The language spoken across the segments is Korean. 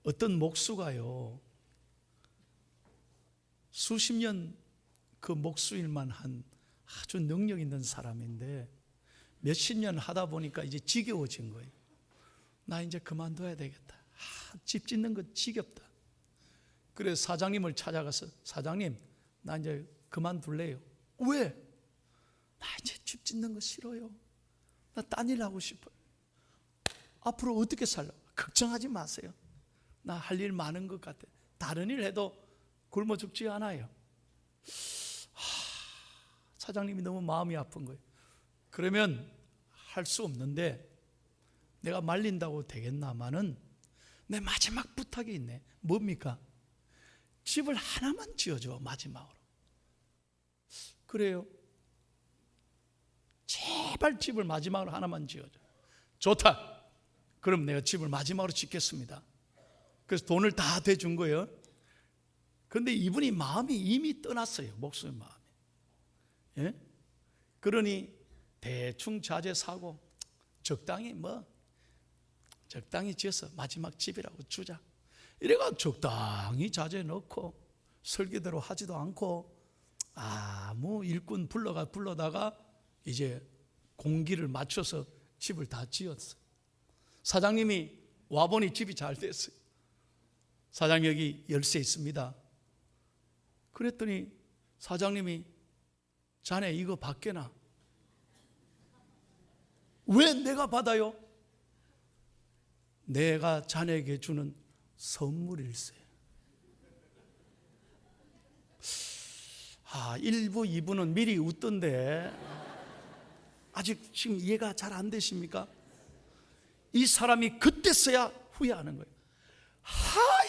어떤 목수가요, 수십 년 그 목수일만 한 아주 능력 있는 사람인데 몇십 년 하다 보니까 이제 지겨워진 거예요. 나 이제 그만둬야 되겠다. 집 짓는 거 지겹다. 그래서 사장님을 찾아가서, 사장님, 나 이제 그만둘래요. 왜? 나 이제 집 짓는 거 싫어요. 나 딴 일 하고 싶어요. 앞으로 어떻게 살려고? 걱정하지 마세요. 나 할 일 많은 것 같아. 다른 일 해도 굶어 죽지 않아요. 사장님이 너무 마음이 아픈 거예요. 그러면 할 수 없는데 내가 말린다고 되겠나마는 내 마지막 부탁이 있네. 뭡니까? 집을 하나만 지어줘, 마지막으로. 그래요? 제발 집을 마지막으로 하나만 지어줘. 좋다. 그럼 내가 집을 마지막으로 짓겠습니다. 그래서 돈을 다 대준 거예요. 그런데 이분이 마음이 이미 떠났어요. 목숨의 마음이. 예? 그러니 대충 자재사고 적당히 적당히 지어서 마지막 집이라고 주자. 이래가 적당히 자재 넣고 설계대로 하지도 않고 아무 일꾼 불러다가 이제 공기를 맞춰서 집을 다 지었어요. 사장님이 와보니 집이 잘 됐어요. 사장님 여기 열쇠 있습니다. 그랬더니 사장님이 자네 이거 받게나. 왜 내가 받아요? 내가 자네에게 주는 선물일세. 1부, 2부는 미리 웃던데 아직 지금 이해가 잘 안 되십니까? 이 사람이 그때서야 후회하는 거예요.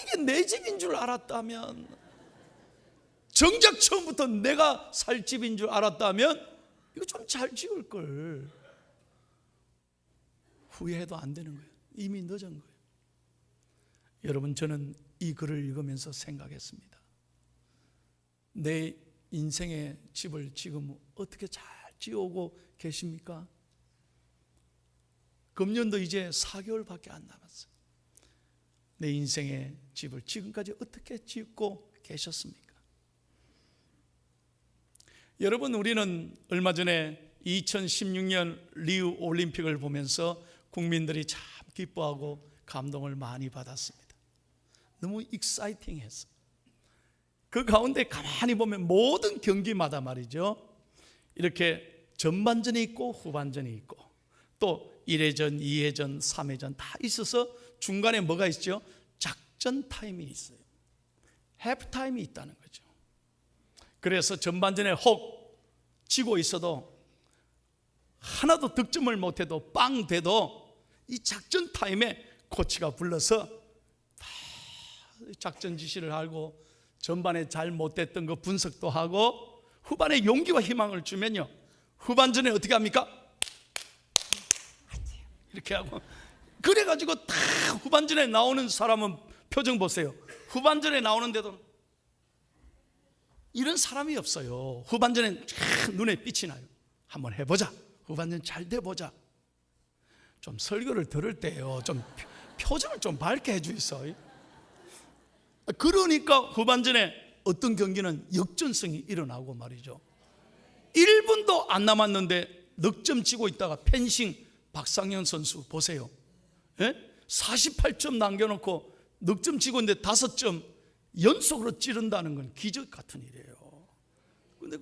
이게 내 집인 줄 알았다면, 정작 처음부터 내가 살 집인 줄 알았다면 이거 좀 잘 지을 걸. 후회해도 안 되는 거예요. 이미 늦은 거예요. 여러분, 저는 이 글을 읽으면서 생각했습니다. 내 인생의 집을 지금 어떻게 잘 지어오고 계십니까? 금년도 이제 4개월밖에 안 남았어요. 내 인생의 집을 지금까지 어떻게 짓고 계셨습니까? 여러분, 우리는 얼마 전에 2016년 리우 올림픽을 보면서 국민들이 참 기뻐하고 감동을 많이 받았습니다. 너무 익사이팅했어요. 그 가운데 가만히 보면 모든 경기마다 말이죠, 이렇게 전반전이 있고 후반전이 있고 또 1회전, 2회전, 3회전 다 있어서 중간에 뭐가 있죠? 작전 타임이 있어요. 해프 타임이 있다는 거죠. 그래서 전반전에 혹 지고 있어도 하나도 득점을 못해도 빵 돼도 이 작전 타임에 코치가 불러서 다 작전 지시를 하고 전반에 잘 못됐던 거 분석도 하고 후반에 용기와 희망을 주면요, 후반전에 어떻게 합니까? 이렇게 하고, 그래가지고 다 후반전에 나오는 사람은 표정 보세요. 후반전에 나오는데도 이런 사람이 없어요. 후반전에 눈에 빛이 나요. 한번 해보자. 후반전 잘 돼보자. 좀 설교를 들을 때요, 좀 표정을 좀 밝게 해주이소. 그러니까 후반전에 어떤 경기는 역전승이 일어나고 말이죠. 1분도 안 남았는데 넉점 치고 있다가 펜싱 박상현 선수 보세요. 48점 남겨놓고 넉점 치고 있는데 5점 연속으로 찌른다는 건 기적 같은 일이에요. 근데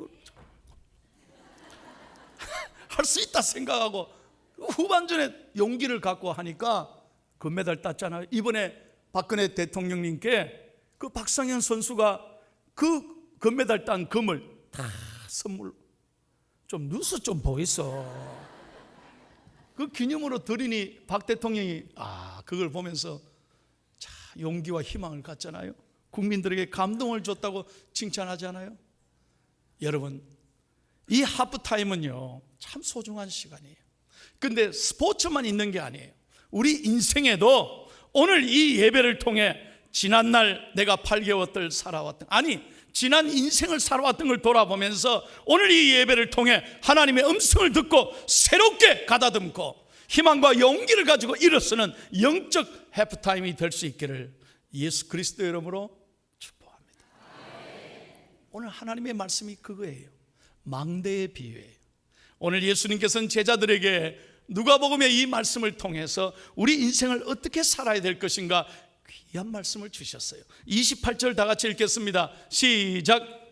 할 수 있다 생각하고 후반전에 용기를 갖고 하니까 금메달 땄잖아요. 이번에 박근혜 대통령님께 그 박상현 선수가 그 금메달 딴 금을 다 선물로 좀 뉴스 좀 보이소. 그 기념으로 드리니 박 대통령이 그걸 보면서 자, 용기와 희망을 갖잖아요. 국민들에게 감동을 줬다고 칭찬하잖아요. 여러분, 이 하프타임은요 참 소중한 시간이에요. 근데 스포츠만 있는 게 아니에요. 우리 인생에도 오늘 이 예배를 통해 지난날 내가 8개월을 살아왔던, 지난 인생을 살아왔던 걸 돌아보면서 오늘 이 예배를 통해 하나님의 음성을 듣고 새롭게 가다듬고 희망과 용기를 가지고 일어서는 영적 해프타임이 될 수 있기를 예수 그리스도의 이름으로 축복합니다. 오늘 하나님의 말씀이 그거예요. 망대의 비유예요. 오늘 예수님께서는 제자들에게 누가복음의 이 말씀을 통해서 우리 인생을 어떻게 살아야 될 것인가 귀한 말씀을 주셨어요. 28절 다 같이 읽겠습니다. 시작.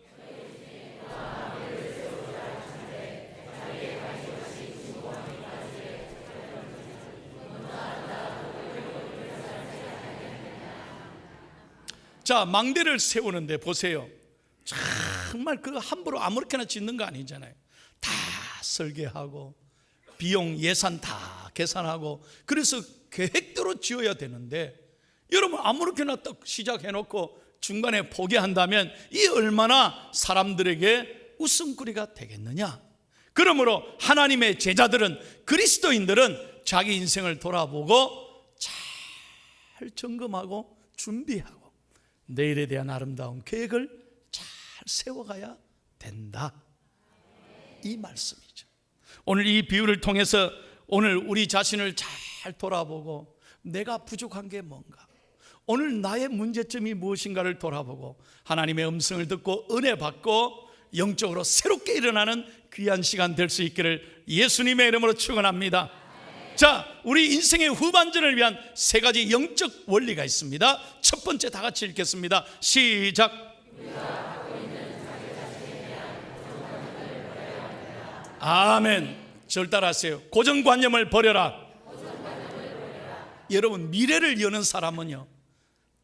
자, 망대를 세우는데 보세요. 정말 그 함부로 아무렇게나 짓는 거 아니잖아요. 다 설계하고 비용 예산 다 계산하고 그래서 계획대로 지어야 되는데 여러분 아무렇게나 딱 시작해놓고 중간에 포기한다면 이 얼마나 사람들에게 웃음거리가 되겠느냐. 그러므로 하나님의 제자들은, 그리스도인들은 자기 인생을 돌아보고 잘 점검하고 준비하고 내일에 대한 아름다운 계획을 잘 세워가야 된다, 이 말씀이죠. 오늘 이 비유를 통해서 오늘 우리 자신을 잘 돌아보고 내가 부족한 게 뭔가, 오늘 나의 문제점이 무엇인가를 돌아보고 하나님의 음성을 듣고 은혜 받고 영적으로 새롭게 일어나는 귀한 시간 될 수 있기를 예수님의 이름으로 축원합니다. 자, 우리 인생의 후반전을 위한 세 가지 영적 원리가 있습니다. 첫 번째 다 같이 읽겠습니다. 시작. 아멘. 절 따라하세요. 고정관념을 버려라. 여러분, 미래를 여는 사람은요,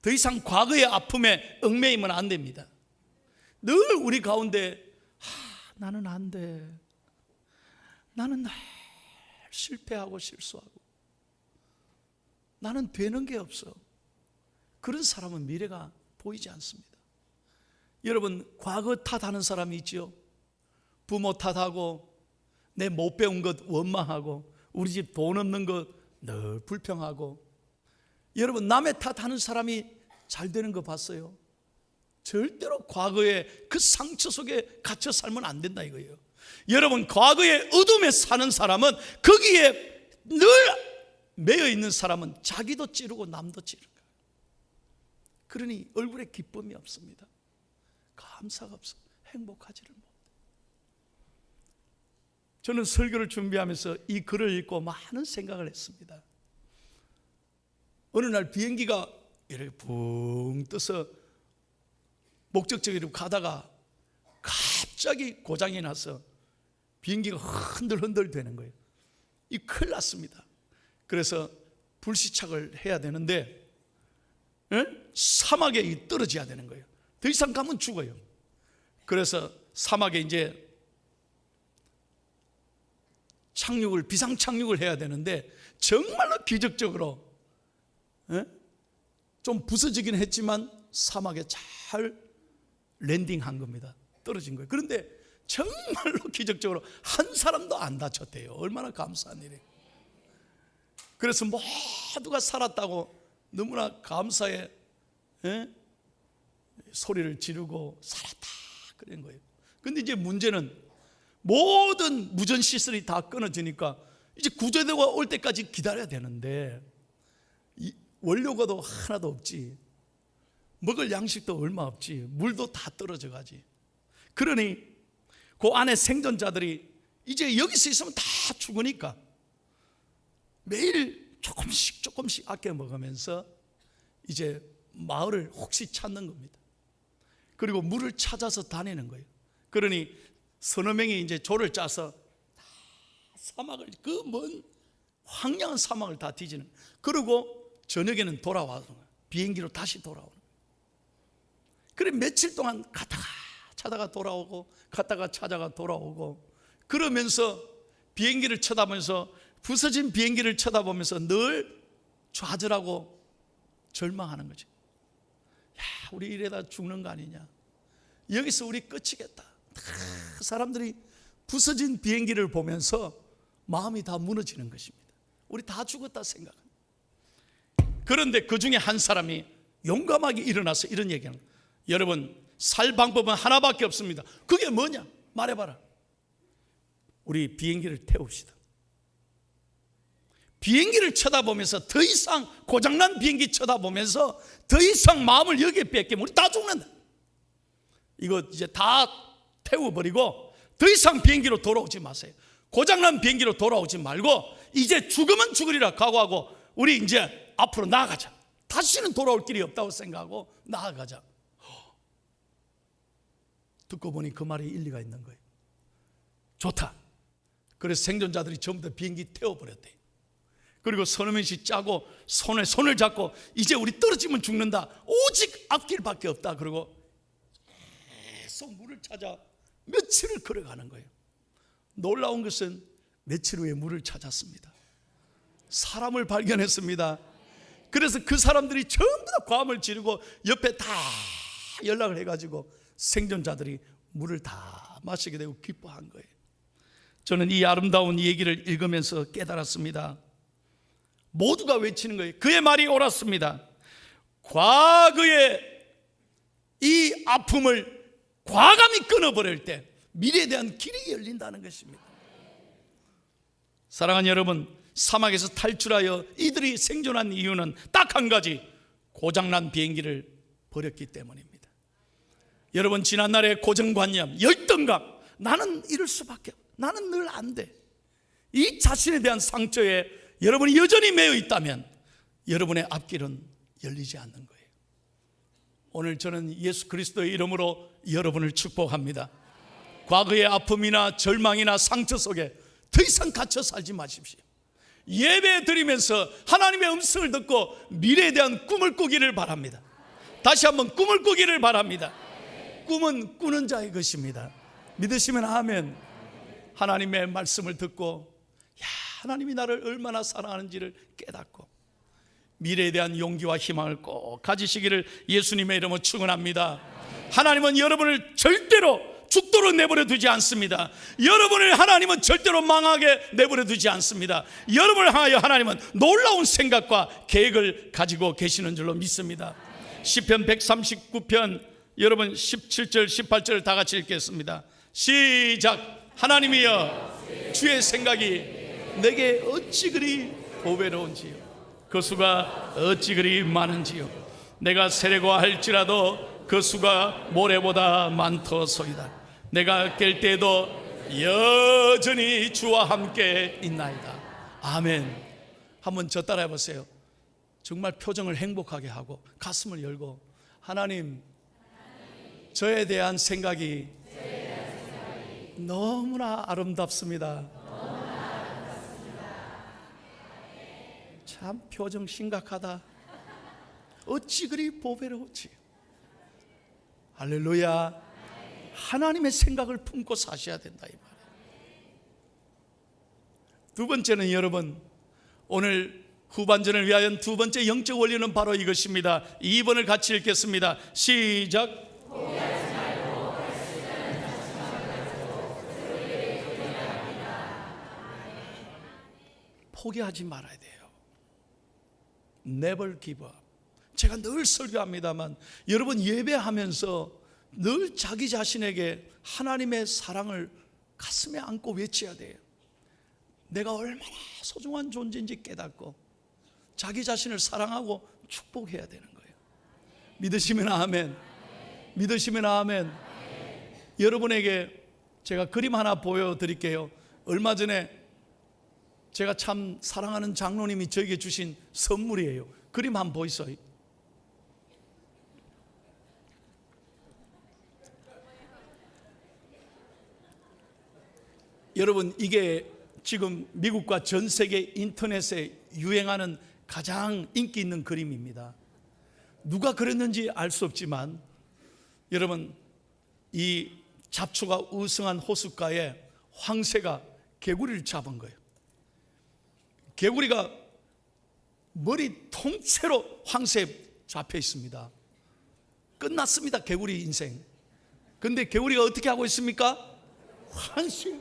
더 이상 과거의 아픔에 얽매이면 안 됩니다. 늘 우리 가운데 나는 안 돼, 나는 날 실패하고 실수하고 나는 되는 게 없어, 그런 사람은 미래가 보이지 않습니다. 여러분, 과거 탓하는 사람이 있지요. 부모 탓하고 내 못 배운 것 원망하고 우리 집 돈 없는 것 늘 불평하고. 여러분, 남의 탓하는 사람이 잘 되는 거 봤어요? 절대로 과거의 그 상처 속에 갇혀 살면 안 된다 이거예요. 여러분, 과거의 어둠에 사는 사람은, 거기에 늘 매여 있는 사람은 자기도 찌르고 남도 찌르는 거예요. 그러니 얼굴에 기쁨이 없습니다. 감사가 없어. 행복하지를 못해. 저는 설교를 준비하면서 이 글을 읽고 많은 생각을 했습니다. 어느 날 비행기가 이렇게 붕 떠서 목적지로 가다가 갑자기 고장이 나서 비행기가 흔들흔들 되는 거예요. 이 큰일 났습니다. 그래서 불시착을 해야 되는데 사막에 떨어져야 되는 거예요. 더 이상 가면 죽어요. 그래서 사막에 이제 비상 착륙을 해야 되는데 정말로 기적적으로 좀 부서지긴 했지만 사막에 잘 랜딩한 겁니다. 떨어진 거예요. 그런데 정말로 기적적으로 한 사람도 안 다쳤대요. 얼마나 감사한 일이에요. 그래서 모두가 살았다고 너무나 감사의 소리를 지르고 살았다 그런 거예요. 그런데 이제 문제는 모든 무전 시설이 다 끊어지니까 이제 구조대가 올 때까지 기다려야 되는데 원료가도 하나도 없지, 먹을 양식도 얼마 없지, 물도 다 떨어져 가지. 그러니 그 안에 생존자들이 이제 여기서 있으면 다 죽으니까 매일 조금씩 아껴 먹으면서 이제 마을을 혹시 찾는 겁니다. 그리고 물을 찾아서 다니는 거예요. 그러니 서너 명이 이제 조를 짜서 사막을, 그 먼 황량한 사막을 다 뒤지는. 그리고 저녁에는 돌아와서 비행기로 다시 돌아오는 거예요. 그래 며칠 동안 갔다가 찾아가 돌아오고 갔다가 찾아가 돌아오고, 그러면서 비행기를 쳐다보면서, 부서진 비행기를 쳐다보면서 늘 좌절하고 절망하는 거죠. 야, 우리 이래다 죽는 거 아니냐, 여기서 우리 끝이겠다. 사람들이 부서진 비행기를 보면서 마음이 다 무너지는 것입니다. 우리 다 죽었다 생각합니다. 그런데 그 중에 한 사람이 용감하게 일어나서 이런 얘기하는 거예요. 여러분, 살 방법은 하나밖에 없습니다. 그게 뭐냐? 말해봐라. 우리 비행기를 태웁시다. 비행기를 쳐다보면서 더 이상 고장난 비행기 쳐다보면서 더 이상 마음을 여기에 뺏기면 우리 다 죽는다. 이거 이제 다 태워버리고 더 이상 비행기로 돌아오지 마세요. 고장난 비행기로 돌아오지 말고 이제 죽으면 죽으리라 각오하고 우리 이제 앞으로 나아가자. 다시는 돌아올 길이 없다고 생각하고 나아가자. 듣고 보니 그 말이 일리가 있는 거예요. 좋다. 그래서 생존자들이 전부 다 비행기 태워버렸대요. 그리고 서너 명씩 짜고 손에 손을 잡고 이제 우리 떨어지면 죽는다. 오직 앞길밖에 없다. 그리고 계속 물을 찾아 며칠을 걸어가는 거예요. 놀라운 것은 며칠 후에 물을 찾았습니다. 사람을 발견했습니다. 그래서 그 사람들이 전부 다 고함을 지르고 옆에 다 연락을 해가지고 생존자들이 물을 다 마시게 되고 기뻐한 거예요. 저는 이 아름다운 얘기를 읽으면서 깨달았습니다. 모두가 외치는 거예요. 그의 말이 옳았습니다. 과거의 이 아픔을 과감히 끊어버릴 때 미래에 대한 길이 열린다는 것입니다. 사랑하는 여러분, 사막에서 탈출하여 이들이 생존한 이유는 딱 한 가지, 고장난 비행기를 버렸기 때문입니다. 여러분, 지난날의 고정관념, 열등감, 나는 이럴 수밖에 없어, 나는 늘 안 돼, 이 자신에 대한 상처에 여러분이 여전히 매여 있다면 여러분의 앞길은 열리지 않는 거예요. 오늘 저는 예수 그리스도의 이름으로 여러분을 축복합니다. 과거의 아픔이나 절망이나 상처 속에 더 이상 갇혀 살지 마십시오. 예배 드리면서 하나님의 음성을 듣고 미래에 대한 꿈을 꾸기를 바랍니다. 다시 한번 꿈을 꾸기를 바랍니다. 꿈은 꾸는 자의 것입니다. 믿으시면 아멘. 하나님의 말씀을 듣고 하나님이 나를 얼마나 사랑하는지를 깨닫고 미래에 대한 용기와 희망을 꼭 가지시기를 예수님의 이름으로 축원합니다. 하나님은 여러분을 절대로 죽도록 내버려 두지 않습니다. 여러분을 하나님은 절대로 망하게 내버려 두지 않습니다. 여러분을 향하여 하나님은 놀라운 생각과 계획을 가지고 계시는 줄로 믿습니다. 시편 139편 여러분 17절 18절 다 같이 읽겠습니다. 시작. 하나님이여, 주의 생각이 내게 어찌 그리 보배로운지요, 그 수가 어찌 그리 많은지요. 내가 세려고 할지라도 그 수가 모래보다 많더소이다. 내가 깰 때에도 여전히 주와 함께 있나이다. 아멘. 한번 저 따라해 보세요. 정말 표정을 행복하게 하고 가슴을 열고, 하나님, 저에 대한 생각이 너무나 아름답습니다. 참 표정 심각하다. 어찌 그리 보배로우지. 할렐루야. 하나님의 생각을 품고 사셔야 된다 이 말이에요. 두 번째는 여러분, 오늘 후반전을 위하여 두 번째 영적 원리는 바로 이것입니다. 2번을 같이 읽겠습니다. 시작. 포기하지 말아야 돼요. Never give up. 제가 늘 설교합니다만 여러분 예배하면서 늘 자기 자신에게 하나님의 사랑을 가슴에 안고 외쳐야 돼요. 내가 얼마나 소중한 존재인지 깨닫고 자기 자신을 사랑하고 축복해야 되는 거예요. 믿으시면 아멘. 믿으시면 아멘. 여러분에게 제가 그림 하나 보여드릴게요. 얼마 전에 제가 참 사랑하는 장로님이 저에게 주신 선물이에요. 그림 한번 보이소요. 여러분, 이게 지금 미국과 전 세계 인터넷에 유행하는 가장 인기 있는 그림입니다. 누가 그렸는지 알 수 없지만 여러분, 이 잡초가 우승한 호숫가에 황새가 개구리를 잡은 거예요. 개구리가 머리 통째로 황새에 잡혀 있습니다. 끝났습니다, 개구리 인생. 근데 개구리가 어떻게 하고 있습니까? 환시.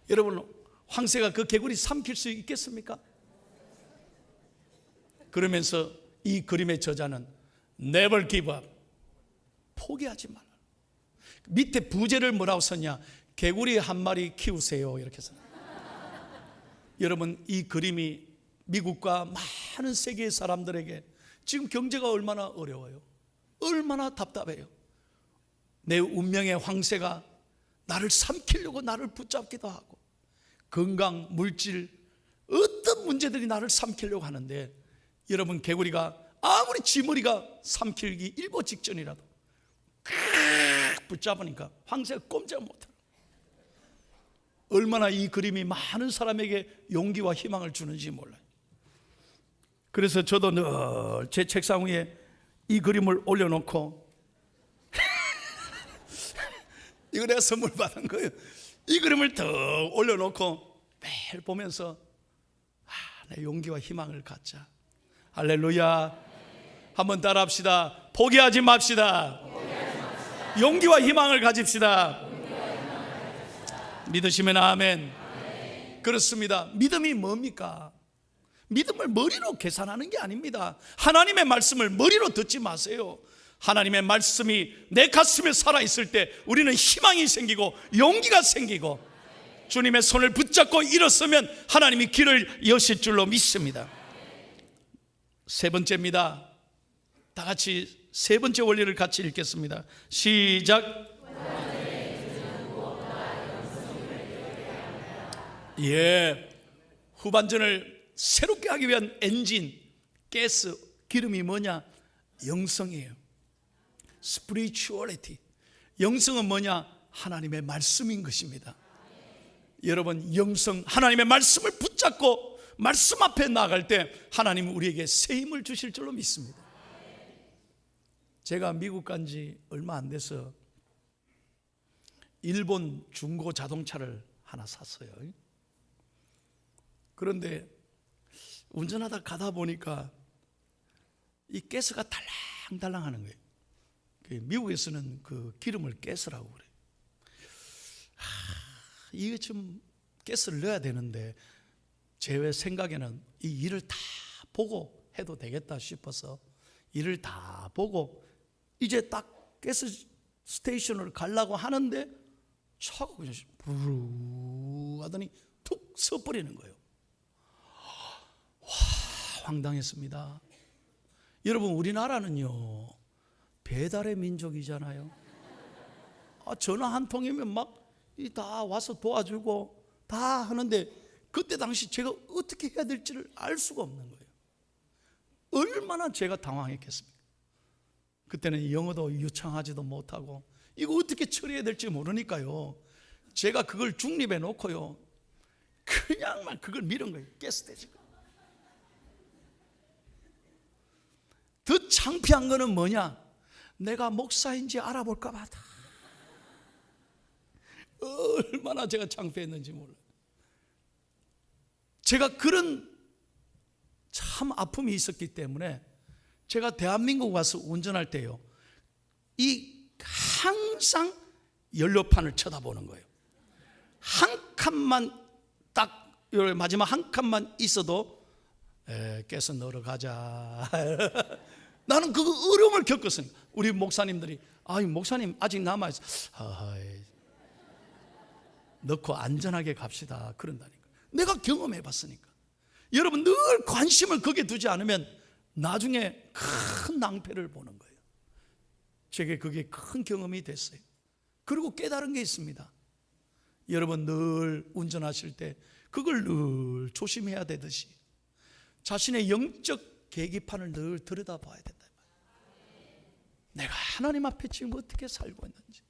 여러분, 황새가 그 개구리 삼킬 수 있겠습니까? 그러면서 이 그림의 저자는 Never give up. 포기하지 마라. 밑에 부제를 뭐라고 썼냐? 개구리 한 마리 키우세요 이렇게 해서. 여러분, 이 그림이 미국과 많은 세계의 사람들에게 지금 경제가 얼마나 어려워요, 얼마나 답답해요. 내 운명의 황새가 나를 삼키려고 나를 붙잡기도 하고, 건강, 물질, 어떤 문제들이 나를 삼키려고 하는데, 여러분, 개구리가 아무리 쥐머리가 삼키기 일보 직전이라도 붙잡으니까 황새가 꼼짝 못해요. 얼마나 이 그림이 많은 사람에게 용기와 희망을 주는지 몰라요. 그래서 저도 늘 제 책상 위에 이 그림을 올려놓고 이거 내가 선물 받은 거예요. 이 그림을 더 올려놓고 매일 보면서 내 용기와 희망을 갖자. 할렐루야. 한번 따라합시다. 포기하지 맙시다. 용기와 희망을 가집시다. 믿으시면 아멘. 그렇습니다. 믿음이 뭡니까? 믿음을 머리로 계산하는 게 아닙니다. 하나님의 말씀을 머리로 듣지 마세요. 하나님의 말씀이 내 가슴에 살아있을 때 우리는 희망이 생기고 용기가 생기고, 주님의 손을 붙잡고 일어서면 하나님이 길을 여실 줄로 믿습니다. 세 번째입니다. 다 같이 세 번째 원리를 같이 읽겠습니다. 시작. 후반전을 새롭게 하기 위한 엔진, 가스, 기름이 뭐냐? 영성이에요. spirituality. 영성은 뭐냐? 하나님의 말씀인 것입니다. 여러분, 영성, 하나님의 말씀을 붙잡고 말씀 앞에 나아갈 때 하나님은 우리에게 새 힘을 주실 줄로 믿습니다. 제가 미국 간 지 얼마 안 돼서 일본 중고 자동차를 하나 샀어요. 그런데 운전하다 가다 보니까 이 가스가 달랑달랑 하는 거예요. 미국에서는 그 기름을 가스라고 그래요. 이게 좀 가스를 넣어야 되는데 제 생각에는 이 일을 다 보고 해도 되겠다 싶어서 일을 다 보고 이제 딱 가스 스테이션을 가려고 하는데 차가 그냥 부르 하더니 툭 서버리는 거예요. 와, 황당했습니다. 여러분, 우리나라는요 배달의 민족이잖아요. 전화 한 통이면 막 다 와서 도와주고 다 하는데, 그때 당시 제가 어떻게 해야 될지를 알 수가 없는 거예요. 얼마나 제가 당황했겠습니까? 그때는 영어도 유창하지도 못하고 이거 어떻게 처리해야 될지 모르니까요, 제가 그걸 중립해 놓고요 그냥만 그걸 밀은 거예요. 가스대지가. 더 창피한 거는 뭐냐? 내가 목사인지 알아볼까 봐. 얼마나 제가 창피했는지 몰라요. 제가 그런 참 아픔이 있었기 때문에 제가 대한민국 와서 운전할 때요, 이 항상 연료판을 쳐다보는 거예요. 한 칸만 딱 마지막 한 칸만 있어도 가스 넣으러 가자. 나는 그 어려움을 겪었으니까. 우리 목사님들이 목사님 아직 남아있어. 넣고 안전하게 갑시다 그런다니까. 내가 경험해 봤으니까. 여러분, 늘 관심을 거기에 두지 않으면 나중에 큰 낭패를 보는 거예요. 제게 그게 큰 경험이 됐어요. 그리고 깨달은 게 있습니다. 여러분, 늘 운전하실 때 그걸 늘 조심해야 되듯이 자신의 영적 계기판을 늘 들여다봐야 된다. 내가 하나님 앞에 지금 어떻게 살고 있는지.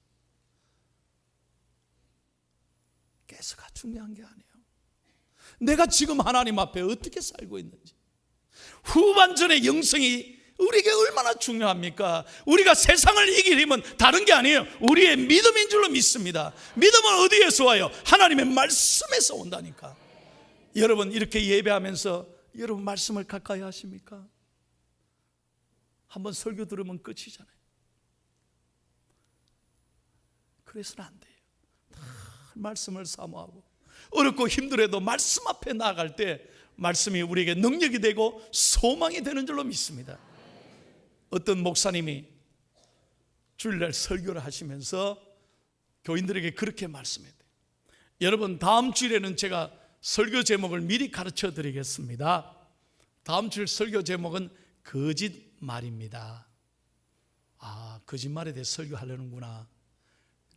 가스가 중요한 게 아니에요. 내가 지금 하나님 앞에 어떻게 살고 있는지. 후반전의 영성이 우리에게 얼마나 중요합니까? 우리가 세상을 이길 힘은 다른 게 아니에요. 우리의 믿음인 줄로 믿습니다. 믿음은 어디에서 와요? 하나님의 말씀에서 온다니까. 여러분, 이렇게 예배하면서 여러분 말씀을 가까이 하십니까? 한번 설교 들으면 끝이잖아요. 그래서는 안 돼요. 말씀을 사모하고 어렵고 힘들어도 말씀 앞에 나아갈 때 말씀이 우리에게 능력이 되고 소망이 되는 줄로 믿습니다. 어떤 목사님이 주일날 설교를 하시면서 교인들에게 그렇게 말씀해야 돼요. 여러분, 다음 주일에는 제가 설교 제목을 미리 가르쳐 드리겠습니다. 다음 주일 설교 제목은 거짓말입니다. 아, 거짓말에 대해 설교하려는구나.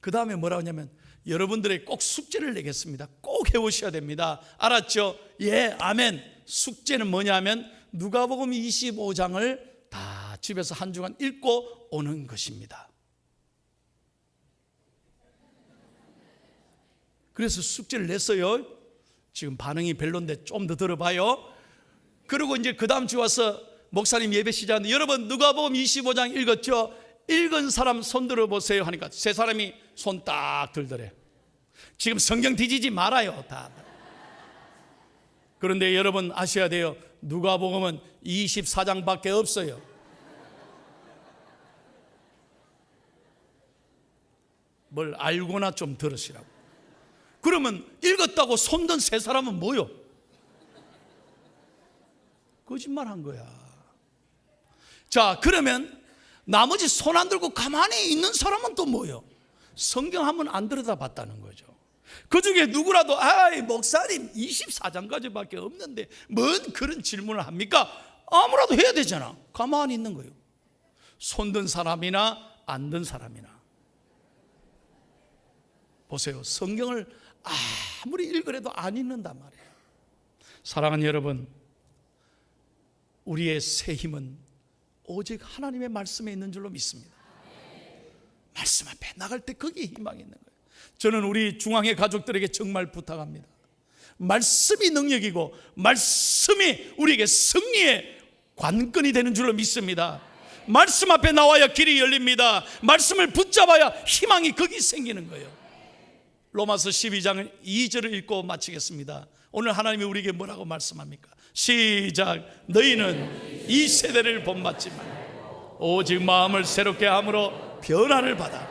그 다음에 뭐라고 하냐면 여러분들에게 꼭 숙제를 내겠습니다. 꼭 해오셔야 됩니다. 알았죠? 예, 아멘. 숙제는 뭐냐면 누가복음 25장을 다 집에서 한 주간 읽고 오는 것입니다. 그래서 숙제를 냈어요. 지금 반응이 별론데 좀 더 들어봐요. 그리고 이제 그 다음 주 와서 목사님 예배 시작하는데 여러분 누가복음 25장 읽었죠? 읽은 사람 손 들어보세요 하니까 세 사람이 손 딱 들더래. 지금 성경 뒤지지 말아요 다. 그런데 여러분 아셔야 돼요. 누가복음은 24장밖에 없어요. 뭘 알고나 좀 들으시라고. 그러면 읽었다고 손든 세 사람은 뭐요? 거짓말 한 거야. 자, 그러면 나머지 손 안 들고 가만히 있는 사람은 또 뭐요? 성경 한번 안 들여다봤다는 거죠. 그 중에 누구라도 아이 목사님 24장까지밖에 없는데 뭔 그런 질문을 합니까? 아무라도 해야 되잖아. 가만히 있는 거예요. 손든 사람이나 안 든 사람이나. 보세요. 성경을 아무리 읽으래도 안 읽는단 말이에요. 사랑하는 여러분, 우리의 새 힘은 오직 하나님의 말씀에 있는 줄로 믿습니다. 말씀 앞에 나갈 때 거기에 희망이 있는 거예요. 저는 우리 중앙회 가족들에게 정말 부탁합니다. 말씀이 능력이고 말씀이 우리에게 승리의 관건이 되는 줄로 믿습니다. 말씀 앞에 나와야 길이 열립니다. 말씀을 붙잡아야 희망이 거기 생기는 거예요. 로마서 12장 2절을 읽고 마치겠습니다. 오늘 하나님이 우리에게 뭐라고 말씀합니까? 시작. 너희는 이 세대를 본받지 말고 오직 마음을 새롭게 함으로 변화를 받아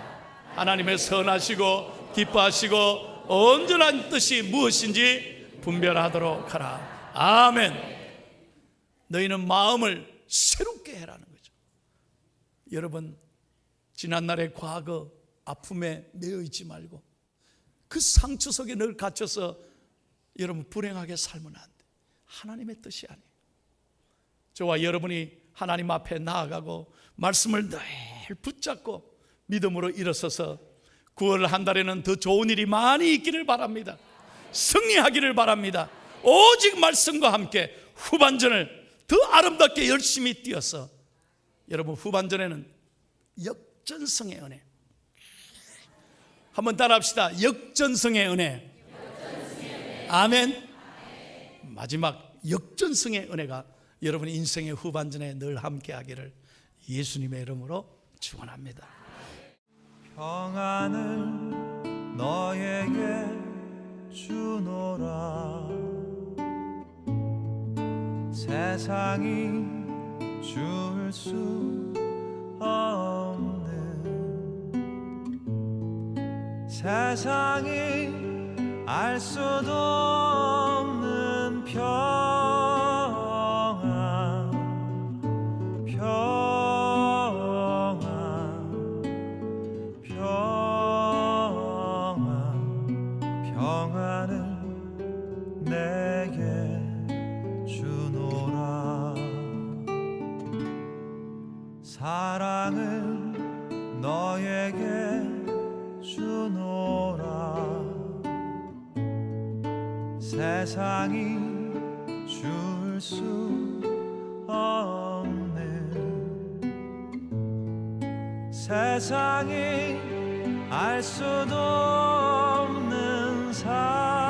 하나님의 선하시고 기뻐하시고 온전한 뜻이 무엇인지 분별하도록 하라. 아멘. 너희는 마음을 새롭게 해라는 거죠. 여러분, 지난날의 과거 아픔에 매여 있지 말고 그 상처 속에 늘 갇혀서 여러분 불행하게 살면 안 돼. 하나님의 뜻이 아니에요. 저와 여러분이 하나님 앞에 나아가고 말씀을 늘 붙잡고 믿음으로 일어서서 9월 한 달에는 더 좋은 일이 많이 있기를 바랍니다. 승리하기를 바랍니다. 오직 말씀과 함께 후반전을 더 아름답게 열심히 뛰어서 여러분 후반전에는 역전승의 은혜. 한번 따라합시다. 역전승의 은혜. 아멘. 마지막 역전승의 은혜가 여러분 인생의 후반전에 늘 함께하기를 예수님의 이름으로 축원합니다. 평안을 너에게 주노라. 세상이 줄 수 없는 세상이 알 수도 없는 평안 평안을 내게 주노라. 사랑을 너에게 주노라. 세상이 줄 수 없는 세상이 알 수도 없는 사랑